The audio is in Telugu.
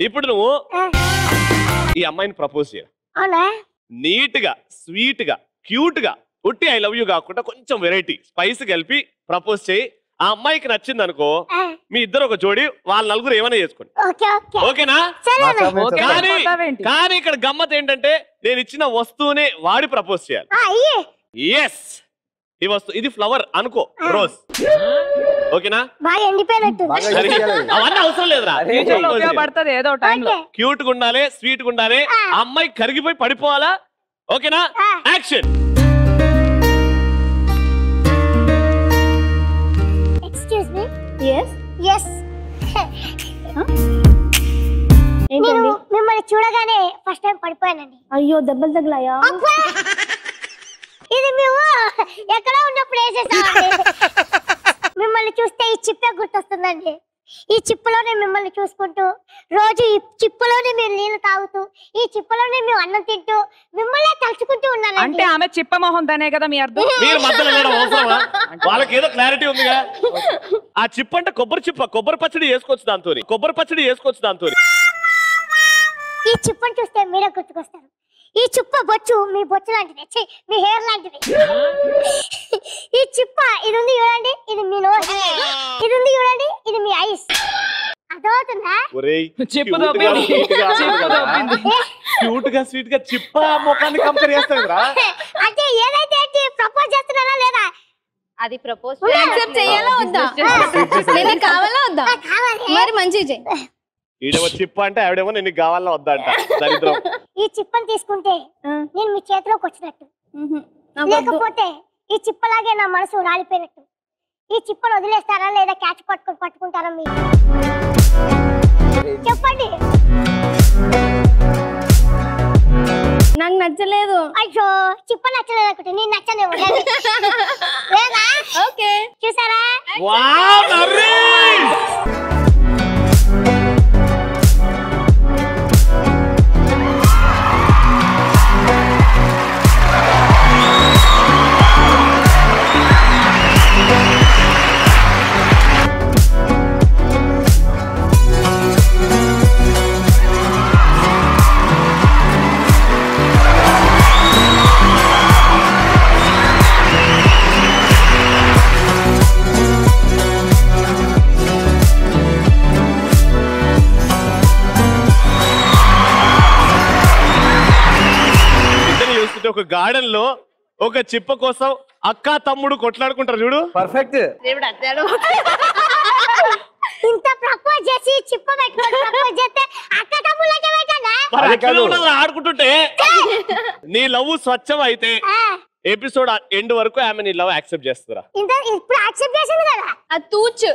ఇప్పుడు నువ్వు ఈ అమ్మాయిని ప్రపోజ్ చేయ. నీట్ గా, స్వీట్ గా, క్యూట్ గా, ఉట్టి ఐ లవ్ యూ కాకుండా కొంచెం వెరైటీ స్పైస్ కలిపి ప్రపోజ్ చేయి. ఆ అమ్మాయికి నచ్చింది అనుకో, మీ ఇద్దరు ఒక జోడి, వాళ్ళ నలుగురు ఏమైనా చేసుకోండి. ఓకేనా? కానీ ఇక్కడ గమ్మత్ ఏంటంటే నేను ఇచ్చిన వస్తువునే వాడి ప్రపోజ్ చేయాలి. ఎస్, ఈ వస్తువు ఇది ఫ్లవర్ అనుకో, రోజ్. ఓకేనా? అవన్నీ అవసరం లేదురా. క్యూట్ గా ఉండాలి, స్వీట్ గా ఉండాలి, అమ్మాయి కరిగిపోయి పడిపోవాలా. ఓకేనా? యాక్షన్. Excuse me. yes నేను మిమ్మల్ని చూడగానే ఫస్ట్ టైం పడిపోయానండి. అయ్యో, దెబ్బలు తగిలాయా? ఇది మేము ఎక్కడో ఉన్నప్పుడు వేసేసామండి. మిమ్మల్ని చూస్తే ఈ చిప్పే గుర్తొస్తుందండి. ఈ చిప్పలోనే మిమ్మల్ని చూసుకుంటూ, రోజు ఈ చిప్పలోనే మీరు నీళ్లు తాగుతూ, ఈ చిప్పలోనే మేము అన్నం తింటూ, మిమ్మల్ని తలుచుకుంటూ ఉన్నాను. అంటే ఆమె చిప్ప మొహం దానే కదా మీ అర్థం? మీరు మధ్యలో అవసరమా? వాళ్ళకి ఏదో క్లారిటీ ఉందిగా. ఆ చిప్ప అంటే కొబ్బరి చిప్ప, కొబ్బరి పచ్చడి చేసుకోవచ్చు దాంతో, కొబ్బరి పచ్చడి చేసుకోవచ్చు దాంతో. ఈ చిప్పని చూస్తే మీరే గుర్తుకొస్తారు. ఈ చిప్ప బొచ్చు మీ బొచ్చు లాంటిది, మీ హెయిర్ లాంటిది. ఈ చిప్ప ఇది ఉంది చూడండి, ఇది మీ నోస్. ఇది ఉంది చూడండి, ఇది మీ ఐస్. అదవుతుందా? క్యూట్ గా, స్వీట్ గా చిప్ప ముఖాన్ని కంపేర్ చేస్తారా? అంటే ఏదైతే ప్రపోజ్ చేస్తున్నారా లేదా? అది ప్రపోజ్ యాక్సెప్ట్ చేయాలా వద్దా? నేను కావాలా వద్దా? మరి మంచిది చెయ్యి. ఈడేమో చిప్ప అంటే ఆవిడేమో నేను కావాలని వద్దా అంట. దరిద్రం. ఈ చిప్పని తీసుకుంటే నేను మీ చేతిలోకి వచ్చినట్టు, లేకపోతే ఈ చిప్పలాగే నా మనసు రాలిపోయినట్టు. ఈ చిప్పను వదిలేస్తారా లేదా క్యాచ్ పట్టుకుంటారా మీరు? చెప్పండి. నాకు నచ్చలేదు. అయ్యో, చిప్ప నచ్చలేదు అనుకుంటే నేను నచ్చలేవు లేదా? ఓకే, చూసారా? ఒక గార్డెన్ లో ఒక చిప్ప కోసం అక్క తమ్ముడు కొట్లాడుకుంటారు చూడు. పర్ఫెక్ట్. ఇంత ప్రపోజ్ చేసి చిప్ప పెట్టుకొని ప్రపోజ్ చేస్తే అక్క తమ్ముడు ఆడుకుంటుంటే నీ లవ్ స్వచ్ఛం అయితే ఎపిసోడ్ ఎండ్ వరకు ఆమె నీ లవ్ యాక్సెప్ట్ చేస్తారా? ఇప్పుడు యాక్సెప్ట్ చేసింది కదా. అది తూచు.